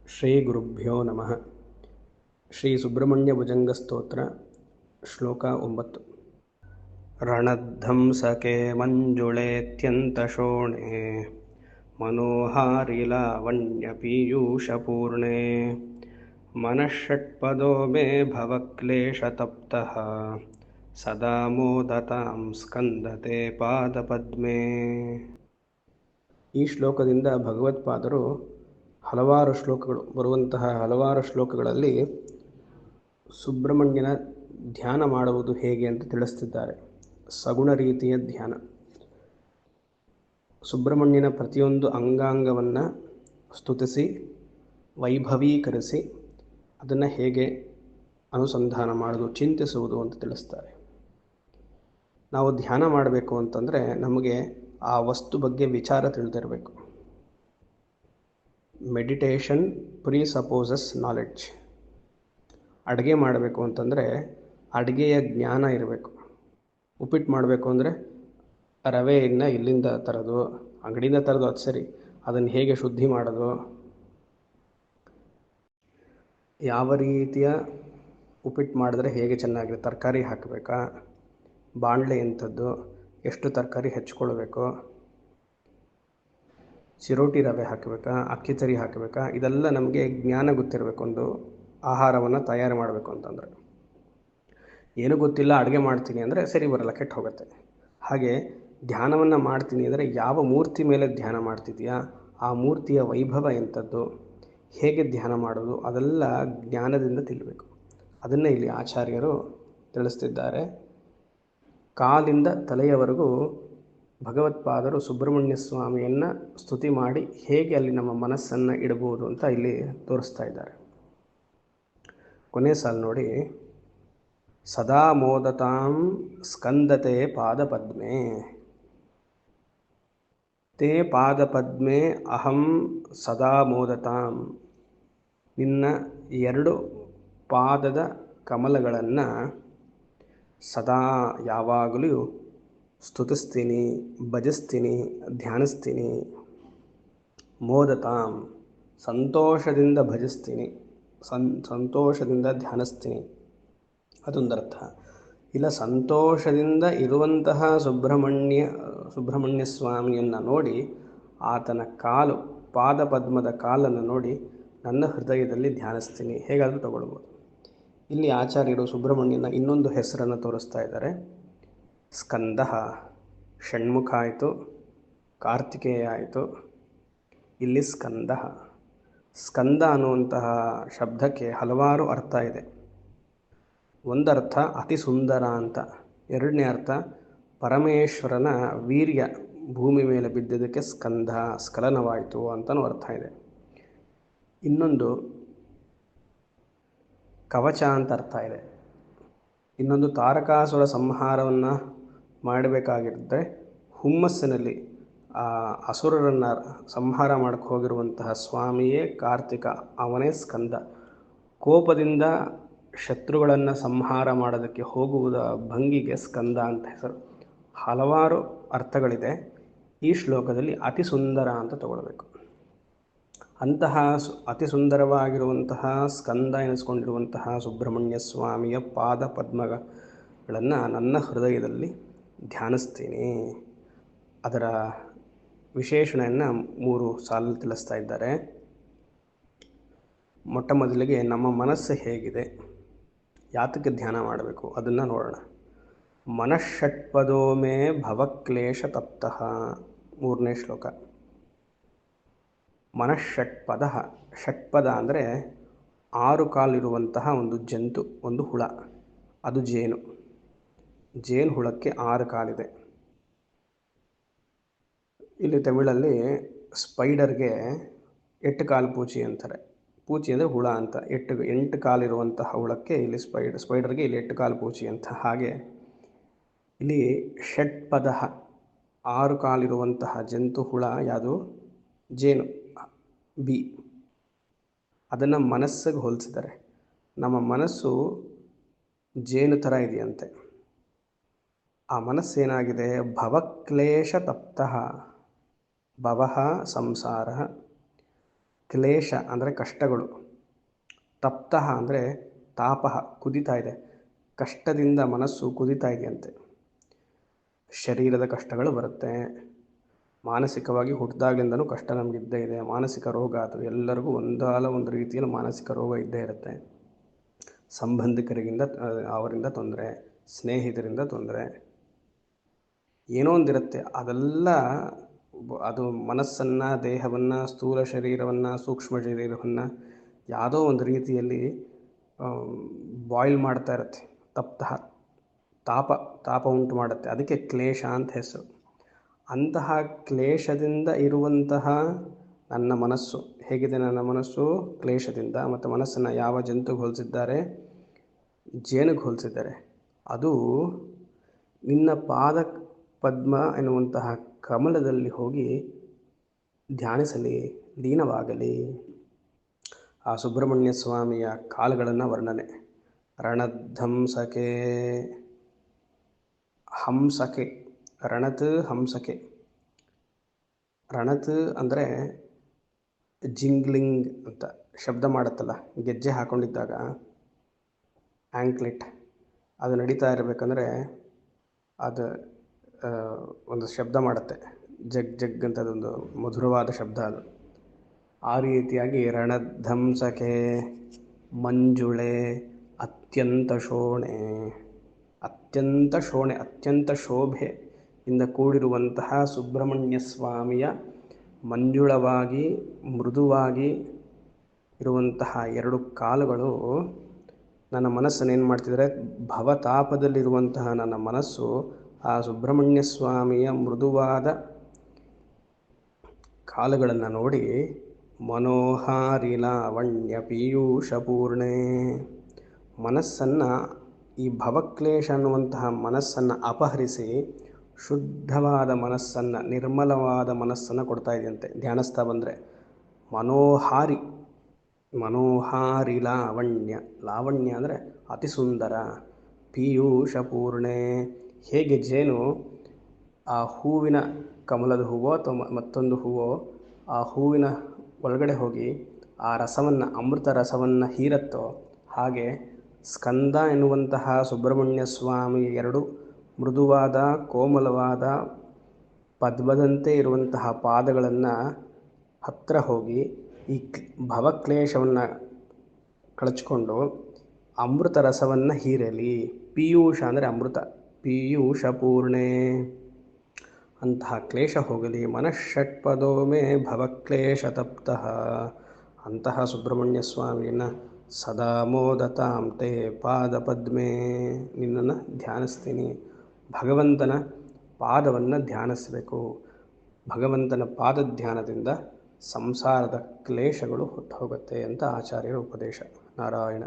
ಶ್ರೀ ಗುರುಭ್ಯೋ ನಮಃ. ಶ್ರೀ ಸುಬ್ರಹ್ಮಣ್ಯ ಭುಜಂಗ ಸ್ತೋತ್ರ ಶ್ಲೋಕ 9. ರಣಧ್ವಂಸಕೆ ಮಂಜುಳೇತ್ಯಂತಶೋಣೆ ಮನೋಹಾರಿ ಲಾವಣ್ಯ ಪೀಯೂಷಪೂರ್ಣೆ ಮನಃಷಟ್ಪದೋ ಮೇ ಭವಕ್ಲೇಶತಪ್ತಃ ಸದಾ ಮೋದತಾಂ ಸ್ಕಂದತೆ ಪಾದಪದ್ಮೇ. ಈ ಶ್ಲೋಕದಿಂದ ಭಗವತ್ಪಾದರು ಹಲವಾರು ಶ್ಲೋಕಗಳು ಬರುವಂತಹ ಹಲವಾರು ಶ್ಲೋಕಗಳಲ್ಲಿ ಸುಬ್ರಹ್ಮಣ್ಯನ ಧ್ಯಾನ ಮಾಡುವುದು ಹೇಗೆ ಅಂತ ತಿಳಿಸ್ತಿದ್ದಾರೆ. ಸಗುಣ ರೀತಿಯ ಧ್ಯಾನ, ಸುಬ್ರಹ್ಮಣ್ಯನ ಪ್ರತಿಯೊಂದು ಅಂಗಾಂಗವನ್ನು ಸ್ತುತಿಸಿ ವೈಭವೀಕರಿಸಿ ಅದನ್ನು ಹೇಗೆ ಅನುಸಂಧಾನ ಮಾಡೋದು, ಚಿಂತಿಸುವುದು ಅಂತ ತಿಳಿಸ್ತಾರೆ. ನಾವು ಧ್ಯಾನ ಮಾಡಬೇಕು ಅಂತಂದರೆ ನಮಗೆ ಆ ವಸ್ತು ಬಗ್ಗೆ ವಿಚಾರ ತಿಳಿದಿರಬೇಕು. Meditation presupposes knowledge. ಅಡುಗೆ ಮಾಡಬೇಕು ಅಂತಂದರೆ ಅಡುಗೆಯ ಜ್ಞಾನ ಇರಬೇಕು. ಉಪ್ಪಿಟ್ಟು ಮಾಡಬೇಕು ಅಂದರೆ ರವೆಯನ್ನು ಇಲ್ಲಿಂದ ತರೋದು, ಅಂಗಡಿಯಿಂದ ತರೋದು ಅದು ಸರಿ, ಅದನ್ನು ಹೇಗೆ ಶುದ್ಧಿ ಮಾಡೋದು, ಯಾವ ರೀತಿಯ ಉಪ್ಪಿಟ್ಟು ಮಾಡಿದ್ರೆ ಹೇಗೆ ಚೆನ್ನಾಗಿದೆ, ತರಕಾರಿ ಹಾಕಬೇಕಾ, ಬಾಣಲೆ ಎಂಥದ್ದು, ಎಷ್ಟು ತರಕಾರಿ ಹೆಚ್ಕೊಳ್ಬೇಕು, ಚಿರೋಟಿ ರವೆ ಹಾಕಬೇಕಾ, ಅಕ್ಕಿ ತರಿ ಹಾಕಬೇಕಾ, ಇದೆಲ್ಲ ನಮಗೆ ಜ್ಞಾನ ಗೊತ್ತಿರಬೇಕು. ಒಂದು ಆಹಾರವನ್ನು ತಯಾರು ಮಾಡಬೇಕು ಅಂತಂದರೆ ಏನೂ ಗೊತ್ತಿಲ್ಲ ಅಡುಗೆ ಮಾಡ್ತೀನಿ ಅಂದರೆ ಸರಿ ಬರಲ್ಲ, ಕೆಟ್ಟು ಹೋಗುತ್ತೆ. ಹಾಗೆ ಧ್ಯಾನವನ್ನು ಮಾಡ್ತೀನಿ ಅಂದರೆ ಯಾವ ಮೂರ್ತಿ ಮೇಲೆ ಧ್ಯಾನ ಮಾಡ್ತಿದೆಯಾ, ಆ ಮೂರ್ತಿಯ ವೈಭವ ಎಂಥದ್ದು, ಹೇಗೆ ಧ್ಯಾನ ಮಾಡೋದು, ಅದೆಲ್ಲ ಜ್ಞಾನದಿಂದ ತಿಳಿಬೇಕು. ಅದನ್ನೇ ಇಲ್ಲಿ ಆಚಾರ್ಯರು ತಿಳಿಸ್ತಿದ್ದಾರೆ. ಕಾಲಿಂದ ತಲೆಯವರೆಗೂ ಭಗವತ್ಪಾದರು ಸುಬ್ರಹ್ಮಣ್ಯ ಸ್ವಾಮಿಯನ್ನು ಸ್ತುತಿ ಮಾಡಿ ಹೇಗೆ ಅಲ್ಲಿ ನಮ್ಮ ಮನಸ್ಸನ್ನು ಇಡಬಹುದು ಅಂತ ಇಲ್ಲಿ ತೋರಿಸ್ತಾ ಇದ್ದಾರೆ. ಕೊನೆ ಸಾಲು ನೋಡಿ, ಸದಾ ಮೋದತಾಂ ಸ್ಕಂದತೆ ಪಾದಪದ್ಮೆ. ತೇ ಪಾದಪದ್ಮೆ ಅಹಂ ಸದಾ ಮೋದತಾಂ. ನಿನ್ನ ಎರಡು ಪಾದದ ಕಮಲಗಳನ್ನು ಸದಾ ಯಾವಾಗಲೂ ಸ್ತುತಿಸ್ತೀನಿ, ಭಜಿಸ್ತೀನಿ, ಧ್ಯಾನಿಸ್ತೀನಿ. ಮೋದತಾಂ, ಸಂತೋಷದಿಂದ ಭಜಿಸ್ತೀನಿ, ಸಂತೋಷದಿಂದ ಧ್ಯಾನಿಸ್ತೀನಿ, ಅದೊಂದರ್ಥ. ಇಲ್ಲ, ಸಂತೋಷದಿಂದ ಇರುವಂತಹ ಸುಬ್ರಹ್ಮಣ್ಯ ಸ್ವಾಮಿಯನ್ನು ನೋಡಿ, ಆತನ ಕಾಲು ಪಾದಪದ್ಮದ ಕಾಲನ್ನು ನೋಡಿ ನನ್ನ ಹೃದಯದಲ್ಲಿ ಧ್ಯಾನಿಸ್ತೀನಿ, ಹೇಗಾದರೂ ತಗೊಳ್ಬೋದು. ಇಲ್ಲಿ ಆಚಾರ್ಯರು ಸುಬ್ರಹ್ಮಣ್ಯನ ಇನ್ನೊಂದು ಹೆಸರನ್ನು ತೋರಿಸ್ತಾ ಇದ್ದಾರೆ. ಸ್ಕಂದ, ಷಣ್ಮುಖ ಆಯಿತು, ಕಾರ್ತಿಕೇಯ ಆಯಿತು, ಇಲ್ಲಿ ಸ್ಕಂದ. ಸ್ಕಂದ ಅನ್ನುವಂತಹ ಶಬ್ದಕ್ಕೆ ಹಲವಾರು ಅರ್ಥ ಇದೆ. ಒಂದರ್ಥ ಅತಿ ಸುಂದರ ಅಂತ, ಎರಡನೇ ಅರ್ಥ ಪರಮೇಶ್ವರನ ವೀರ್ಯ ಭೂಮಿ ಮೇಲೆ ಬಿದ್ದಿದ್ದಕ್ಕೆ ಸ್ಕಂದ, ಸ್ಖಲನವಾಯಿತು ಅಂತಲೂ ಅರ್ಥ ಇದೆ. ಇನ್ನೊಂದು ಕವಚ ಅಂತ ಅರ್ಥ ಇದೆ. ಇನ್ನೊಂದು ತಾರಕಾಸುರ ಸಂಹಾರವನ್ನು ಮಾಡಬೇಕಾಗಿದ್ದರೆ ಹುಮ್ಮಸ್ಸಿನಲ್ಲಿ ಆ ಅಸುರರನ್ನು ಸಂಹಾರ ಮಾಡಕ್ಕೆ ಹೋಗಿರುವಂತಹ ಸ್ವಾಮಿಯೇ ಕಾರ್ತಿಕ, ಅವನೇ ಸ್ಕಂದ. ಕೋಪದಿಂದ ಶತ್ರುಗಳನ್ನು ಸಂಹಾರ ಮಾಡೋದಕ್ಕೆ ಹೋಗುವುದ ಭಂಗಿಗೆ ಸ್ಕಂದ ಅಂತ ಹೆಸರು. ಹಲವಾರು ಅರ್ಥಗಳಿದೆ. ಈ ಶ್ಲೋಕದಲ್ಲಿ ಅತಿ ಸುಂದರ ಅಂತ ತಗೊಳ್ಬೇಕು. ಅಂತಹ ಅತಿ ಸುಂದರವಾಗಿರುವಂತಹ ಸ್ಕಂದ ಎನಿಸ್ಕೊಂಡಿರುವಂತಹ ಸುಬ್ರಹ್ಮಣ್ಯ ಸ್ವಾಮಿಯ ಪಾದ ಪದ್ಮಗಳನ್ನು ನನ್ನ ಹೃದಯದಲ್ಲಿ ಧ್ಯಾನಿಸ್ತೀನಿ. ಅದರ ವಿಶೇಷಣೆಯನ್ನು 3 ಸಾಲು ತಿಳಿಸ್ತಾ ಇದ್ದಾರೆ. ಮೊಟ್ಟ ಮೊದಲಿಗೆ ನಮ್ಮ ಮನಸ್ಸು ಹೇಗಿದೆ, ಯಾತಕ್ಕೆ ಧ್ಯಾನ ಮಾಡಬೇಕು ಅದನ್ನು ನೋಡೋಣ. ಮನಃಷಟ್ಪದೋ ಮೇ ಭವಕ್ಲೇಶ ತಪ್ತಃ, 3ನೇ ಶ್ಲೋಕ. ಮನಃಷಟ್ಪದ, ಷಟ್ಪದ ಅಂದರೆ 6 ಕಾಲಿರುವಂತಹ ಒಂದು ಜಂತು, ಒಂದು ಹುಳ, ಅದು ಜೇನು. ಜೇನು ಹುಳಕ್ಕೆ 6 ಕಾಲಿದೆ. ಇಲ್ಲಿ ತಮಿಳಲ್ಲಿ ಸ್ಪೈಡರ್ಗೆ 8 ಕಾಲು ಪೂಚಿ ಅಂತಾರೆ. ಪೂಚಿ ಅಂದರೆ ಹುಳ ಅಂತ. 8 ಕಾಲಿರುವಂತಹ ಹುಳಕ್ಕೆ ಇಲ್ಲಿ ಸ್ಪೈಡರ್ಗೆ ಇಲ್ಲಿ 8 ಕಾಲು ಪೂಚಿ ಅಂತ. ಹಾಗೆ ಇಲ್ಲಿ ಷಟ್ಪದ, 6 ಕಾಲಿರುವಂತಹ ಜಂತು ಹುಳ ಯಾವುದು? ಜೇನು, ಬಿ. ಅದನ್ನು ಮನಸ್ಸಿಗೆ ಹೋಲಿಸಿದ್ದಾರೆ. ನಮ್ಮ ಮನಸ್ಸು ಜೇನು ಥರ ಇದೆಯಂತೆ. ಆ ಮನಸ್ಸೇನಾಗಿದೆ? ಭವಕ್ಲೇಶ ತಪ್ತಃ. ಭವಃ ಸಂಸಾರ, ಕ್ಲೇಶ ಅಂದರೆ ಕಷ್ಟಗಳು, ತಪ್ತಃ ಅಂದರೆ ತಾಪಃ ಕುದಿತಾ ಇದೆ, ಕಷ್ಟದಿಂದ ಮನಸ್ಸು ಕುದಿತಾ ಇದೆಯಂತೆ. ಶರೀರದ ಕಷ್ಟಗಳು ಬರುತ್ತೆ, ಮಾನಸಿಕವಾಗಿ ಹುಟ್ಟಿದಾಗ್ಲಿಂದನೂ ಕಷ್ಟ ನಮಗಿದ್ದೇ ಇದೆ. ಮಾನಸಿಕ ರೋಗ ಅದು ಎಲ್ಲರಿಗೂ ಒಂದಲ್ಲ ಒಂದು ರೀತಿಯಲ್ಲಿ ಮಾನಸಿಕ ರೋಗ ಇದ್ದೇ ಇರುತ್ತೆ. ಸಂಬಂಧಿಕರಿಗಿಂದ ಅವರಿಂದ ತೊಂದರೆ, ಸ್ನೇಹಿತರಿಂದ ತೊಂದರೆ, ಏನೋ ಒಂದಿರುತ್ತೆ. ಅದೆಲ್ಲ ಅದು ಮನಸ್ಸನ್ನು, ದೇಹವನ್ನು, ಸ್ಥೂಲ ಶರೀರವನ್ನು, ಸೂಕ್ಷ್ಮ ಶರೀರವನ್ನು ಯಾವುದೋ ಒಂದು ರೀತಿಯಲ್ಲಿ ಬಾಯ್ಲ್ ಮಾಡ್ತಾ ಇರುತ್ತೆ. ತಪ್ತಃ ತಾಪ ಉಂಟು ಮಾಡುತ್ತೆ. ಅದಕ್ಕೆ ಕ್ಲೇಶ ಅಂತ ಹೆಸರು. ಅಂತಹ ಕ್ಲೇಶದಿಂದ ಇರುವಂತಹ ನನ್ನ ಮನಸ್ಸು ಹೇಗಿದೆ? ನನ್ನ ಮನಸ್ಸು ಕ್ಲೇಶದಿಂದ, ಮತ್ತು ಮನಸ್ಸನ್ನು ಯಾವ ಜಂತುಗೆ ಹೋಲಿಸಿದ್ದಾರೆ? ಜೇನಿಗೆ ಹೋಲಿಸಿದ್ದಾರೆ. ಅದು ನಿನ್ನ ಪಾದ ಪದ್ಮ ಎನ್ನುವಂತಹ ಕಮಲದಲ್ಲಿ ಹೋಗಿ ಧ್ಯಾನಿಸಲಿ, ಲೀನವಾಗಲಿ. ಆ ಸುಬ್ರಹ್ಮಣ್ಯ ಸ್ವಾಮಿಯ ಕಾಲುಗಳನ್ನು ವರ್ಣನೆ. ರಣಧ್ವಂಸಕೆ, ಹಂಸಕೆ, ರಣತ್ ಹಂಸಕೆ. ರಣತ್ ಅಂದರೆ ಜಿಂಗ್ಲಿಂಗ್ ಅಂತ ಶಬ್ದ ಮಾಡುತ್ತಲ್ಲ, ಗೆಜ್ಜೆ ಹಾಕ್ಕೊಂಡಿದ್ದಾಗ ಆ್ಯಂಕ್ಲೆಟ್ ಅದು ನಡೀತಾ ಇರಬೇಕಂದ್ರೆ ಅದು ಒಂದು ಶಬ್ದ ಮಾಡುತ್ತೆ, ಜಗ್ ಜಗ್ ಅಂತ. ಅದೊಂದು ಮಧುರವಾದ ಶಬ್ದ ಅದು. ಆ ರೀತಿಯಾಗಿ ರಣಧ್ವಂಸಕೆ, ಮಂಜುಳೆ, ಅತ್ಯಂತ ಶೋಣೆ, ಅತ್ಯಂತ ಶೋಭೆಯಿಂದ ಕೂಡಿರುವಂತಹ ಸುಬ್ರಹ್ಮಣ್ಯ ಸ್ವಾಮಿಯ ಮಂಜುಳವಾಗಿ ಮೃದುವಾಗಿ ಇರುವಂತಹ ಎರಡು ಕಾಲುಗಳು ನನ್ನ ಮನಸ್ಸನ್ನು ಏನು ಮಾಡ್ತಿದ್ದಾರೆ? ಭವತಾಪದಲ್ಲಿರುವಂತಹ ನನ್ನ ಮನಸ್ಸು ಆ ಸುಬ್ರಹ್ಮಣ್ಯ ಸ್ವಾಮಿಯ ಮೃದುವಾದ ಕಾಲುಗಳನ್ನು ನೋಡಿ ಮನೋಹಾರಿ ಲಾವಣ್ಯ ಪೀಯೂಷಪೂರ್ಣೆ, ಮನಸ್ಸನ್ನು, ಈ ಭವಕ್ಲೇಶ ಅನ್ನುವಂತಹ ಮನಸ್ಸನ್ನು ಅಪಹರಿಸಿ ಶುದ್ಧವಾದ ಮನಸ್ಸನ್ನು, ನಿರ್ಮಲವಾದ ಮನಸ್ಸನ್ನು ಕೊಡ್ತಾ ಇದೆಯಂತೆ ಧ್ಯಾನಿಸ್ತಾ ಬಂದರೆ. ಮನೋಹಾರಿ ಲಾವಣ್ಯ, ಲಾವಣ್ಯ ಅಂದರೆ ಅತಿ ಸುಂದರ. ಪೀಯೂಷಪೂರ್ಣೆ, ಹೇಗೆ ಜೇನು ಆ ಹೂವಿನ, ಕಮಲದ ಹೂವೋ ಅಥವಾ ಮತ್ತೊಂದು ಹೂವೋ, ಆ ಹೂವಿನ ಒಳಗಡೆ ಹೋಗಿ ಆ ರಸವನ್ನು, ಅಮೃತ ರಸವನ್ನು ಹೀರತ್ತೋ, ಹಾಗೆ ಸ್ಕಂದ ಎನ್ನುವಂತಹ ಸುಬ್ರಹ್ಮಣ್ಯ ಸ್ವಾಮಿ ಎರಡು ಮೃದುವಾದ ಕೋಮಲವಾದ ಪದ್ಮದಂತೆ ಇರುವಂತಹ ಪಾದಗಳನ್ನು ಹತ್ತಿರ ಹೋಗಿ ಈ ಭವಕ್ಲೇಶವನ್ನು ಕಳಚಿಕೊಂಡು ಅಮೃತ ರಸವನ್ನು ಹೀರಲಿ. ಪೀಯೂಷ ಅಂದರೆ ಅಮೃತ, ಪೀಯೂಷಪೂರ್ಣೆ, ಅಂತಹ ಕ್ಲೇಶ ಹೋಗಲಿ. ಮನಃಷಟ್ಪದೋ ಮೇ ಭವಕ್ಲೇಶ ತಪ್ತಃ, ಅಂತಹ ಸುಬ್ರಹ್ಮಣ್ಯ ಸ್ವಾಮಿಯನ್ನು ಸದಾ ಮೋದತಾಂ ತೇ ಪಾದಪದ್ಮೇ, ನಿನ್ನನ್ನು ಧ್ಯಾನಿಸ್ತೀನಿ. ಭಗವಂತನ ಪಾದವನ್ನು ಧ್ಯಾನಿಸಬೇಕು. ಭಗವಂತನ ಪಾದ ಧ್ಯಾನದಿಂದ ಸಂಸಾರದ ಕ್ಲೇಶಗಳು ಹೊತ್ತು ಹೋಗುತ್ತೆ ಅಂತ ಆಚಾರ್ಯರ ಉಪದೇಶ. ನಾರಾಯಣ.